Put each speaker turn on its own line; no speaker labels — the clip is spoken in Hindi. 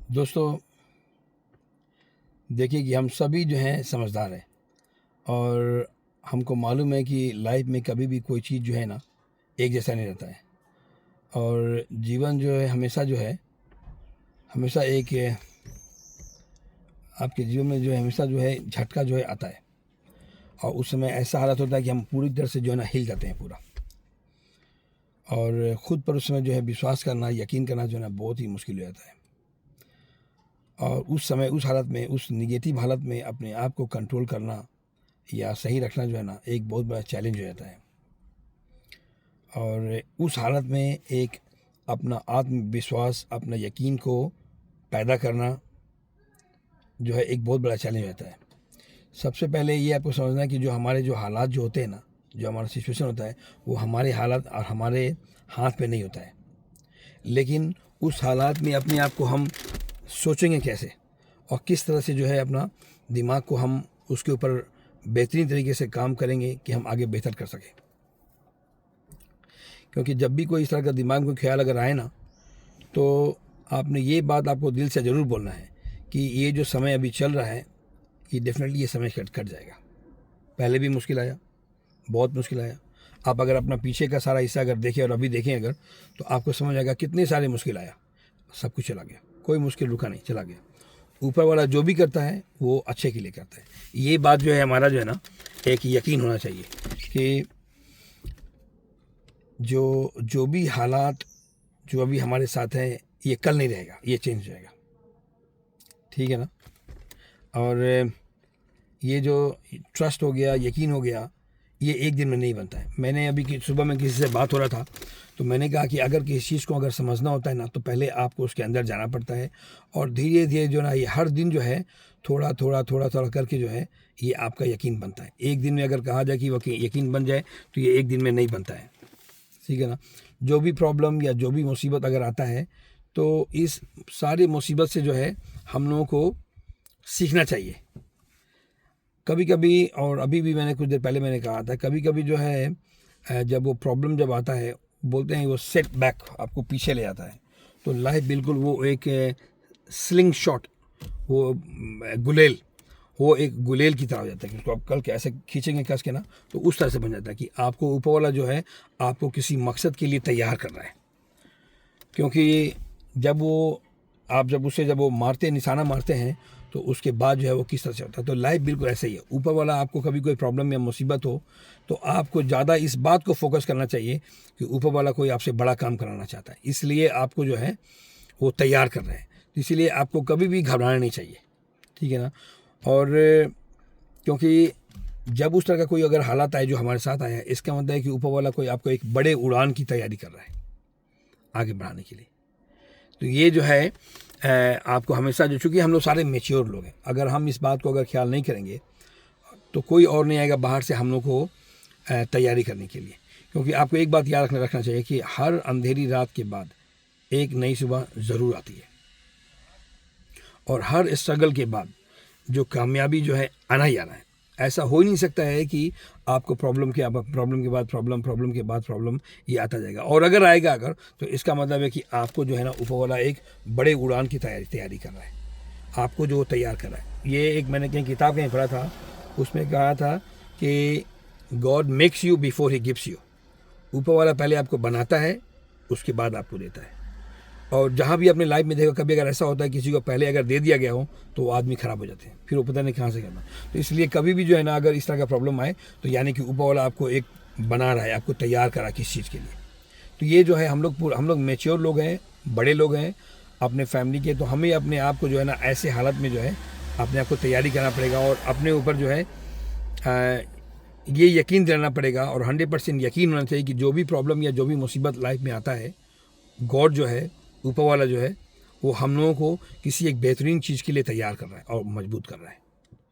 दोस्तों, देखिए कि हम सभी जो हैं समझदार हैं और हमको मालूम है कि लाइफ में कभी भी कोई चीज़ जो है ना एक जैसा नहीं रहता है। और जीवन जो है हमेशा एक आपके जीवन में जो है हमेशा जो है झटका जो है आता है। और उस समय ऐसा हालत होता है कि हम पूरी तरह से जो है ना हिल जाते हैं पूरा। और ख़ुद पर उस समय जो है विश्वास करना, यकीन करना जो है ना बहुत ही मुश्किल हो जाता है। और उस समय उस हालत में, उस निगेटिव हालत में अपने आप को कंट्रोल करना या सही रखना जो है ना एक बहुत बड़ा चैलेंज हो जाता है। और उस हालत में एक अपना आत्मविश्वास, अपना यकीन को पैदा करना जो है एक बहुत बड़ा चैलेंज हो जाता है। सबसे पहले ये आपको समझना है कि जो हमारे जो हालात जो होते हैं ना, जो हमारा सिचुएशन होता है, वो हमारे हालात और हमारे हाथ पे नहीं होता है। लेकिन उस हालात में अपने आप को हम सोचेंगे कैसे और किस तरह से जो है अपना दिमाग को हम उसके ऊपर बेहतरीन तरीके से काम करेंगे कि हम आगे बेहतर कर सकें। क्योंकि जब भी कोई इस तरह का दिमाग में ख्याल अगर आए ना, तो आपने ये बात आपको दिल से ज़रूर बोलना है कि ये जो समय अभी चल रहा है, ये डेफिनेटली ये समय कट जाएगा। पहले भी मुश्किल आया, बहुत मुश्किल आया। आप अगर अपना पीछे का सारा हिस्सा अगर देखें और अभी देखें अगर, तो आपको समझ आएगा कितने सारे मुश्किल आया, सब कुछ चला गया, कोई मुश्किल रुका नहीं, चला गया। ऊपर वाला जो भी करता है वो अच्छे के लिए करता है। ये बात जो है हमारा जो है ना एक यकीन होना चाहिए कि जो भी हालात जो अभी हमारे साथ हैं ये कल नहीं रहेगा, ये चेंज हो जाएगा, ठीक है ना। और ये जो ट्रस्ट हो गया, यकीन हो गया, ये एक दिन में नहीं बनता है। मैंने अभी सुबह में किसी से बात हो रहा था तो मैंने कहा कि अगर किसी चीज़ को अगर समझना होता है ना, तो पहले आपको उसके अंदर जाना पड़ता है और धीरे धीरे जो ना ये हर दिन जो है थोड़ा थोड़ा करके जो है ये आपका यकीन बनता है। एक दिन में अगर कहा जाए कि वो यकीन बन जाए तो ये एक दिन में नहीं बनता है, ठीक है ना। जो भी प्रॉब्लम या जो भी मुसीबत अगर आता है तो इस सारी मुसीबत से जो है हम लोगों को सीखना चाहिए कभी कभी। और अभी भी मैंने कुछ देर पहले मैंने कहा था, कभी कभी जो है जब वो प्रॉब्लम जब आता है, बोलते हैं वो सेट बैक आपको पीछे ले जाता है। तो लाइफ बिल्कुल वो एक स्लिंग शॉट, वो गुलेल, वो एक गुलेल की तरह हो जाता है कि उसको आप कल के ऐसे खींचेंगे कस के ना, तो उस तरह से बन जाता है कि आपको ऊपर वाला जो है आपको किसी मकसद के लिए तैयार कर रहा है। क्योंकि जब वो मारते, निशाना मारते हैं, तो उसके बाद जो है वो किस तरह से होता है। तो लाइफ बिल्कुल ऐसे ही है। ऊपर वाला आपको कभी कोई प्रॉब्लम या मुसीबत हो तो आपको ज़्यादा इस बात को फोकस करना चाहिए कि ऊपर वाला कोई आपसे बड़ा काम कराना चाहता है, इसलिए आपको जो है वो तैयार कर रहे हैं। इसलिए आपको कभी भी घबराना नहीं चाहिए, ठीक है ना। और क्योंकि जब उस तरह का कोई अगर हालात आए जो हमारे साथ आया है, इसका मतलब है कि ऊपर वाला कोई आपको एक बड़े उड़ान की तैयारी कर रहा है आगे बढ़ाने के लिए। तो ये जो है आपको हमेशा जो, चूँकि हम लोग सारे मेच्योर लोग हैं, अगर हम इस बात को अगर ख्याल नहीं करेंगे तो कोई और नहीं आएगा बाहर से हम लोग को तैयारी करने के लिए। क्योंकि आपको एक बात याद रखना चाहिए कि हर अंधेरी रात के बाद एक नई सुबह ज़रूर आती है और हर स्ट्रगल के बाद जो कामयाबी जो है आना ही आना है। ऐसा हो ही नहीं सकता है कि आपको प्रॉब्लम के बाद प्रॉब्लम ये आता जाएगा। और अगर आएगा तो इसका मतलब है कि आपको जो है ना ऊपर वाला एक बड़े उड़ान की तैयारी कर रहा है, आपको जो तैयार कर रहा है। ये एक मैंने कहीं किताब कहीं पढ़ा था, उसमें कहा था कि God makes you before he gives you. ऊपर वाला पहले आपको बनाता है, उसके बाद आपको देता है। और जहाँ भी अपने लाइफ में देखो, कभी अगर ऐसा होता है किसी को पहले अगर दे दिया गया हो तो वो आदमी ख़राब हो जाते हैं, फिर वो पता नहीं कहाँ से करना। तो इसलिए कभी भी जो है ना अगर इस तरह का प्रॉब्लम आए तो यानी कि ऊपर वाला आपको एक बना रहा है, आपको तैयार करा किस चीज़ के लिए। तो ये जो है हम लोग मेच्योर लोग हैं, बड़े लोग हैं अपने फैमिली के, तो हमें अपने आप को जो है ना ऐसे हालत में जो है अपने आप को तैयारी करना पड़ेगा और अपने ऊपर जो है ये यकीन दिलाना पड़ेगा और 100% यकीन होना चाहिए कि जो भी प्रॉब्लम या जो भी मुसीबत लाइफ में आता है, गॉड जो है, ऊपर वाला जो है, वो हम लोगों को किसी एक बेहतरीन चीज़ के लिए तैयार कर रहा है और मजबूत कर रहा है।